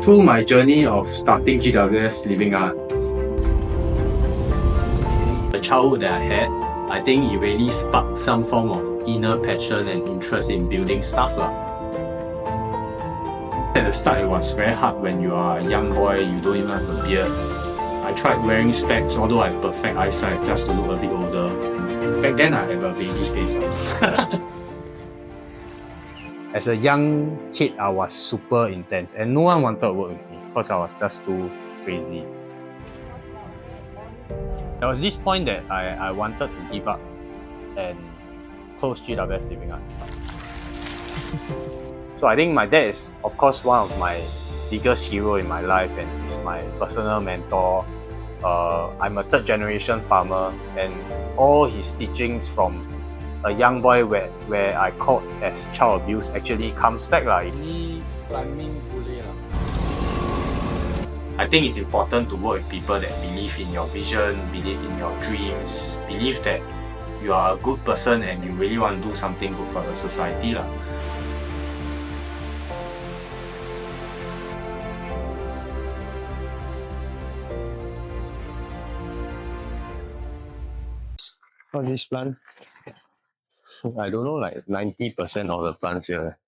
Through my journey of starting GWS Living Art, the childhood that I had, I think it really sparked some form of inner passion and interest in building stuff. At the start, it was very hard when you are a young boy, you don't even have a beard. I tried wearing specs, although I have perfect eyesight, just to look a bit older. Back then, I have a baby face. As a young kid, I was super intense and no one wanted to work with me because I was just too crazy. There was this point that I wanted to give up and close GWS Living Art. So I think my dad is, of course, one of my biggest heroes in my life and he's my personal mentor. I'm a third generation farmer and all his teachings from a young boy where I caught as child abuse actually comes back. I think it's important to work with people that believe in your vision, believe in your dreams, believe that you are a good person and you really want to do something good for the society. For this plant, I don't know, like 90% of the plants here.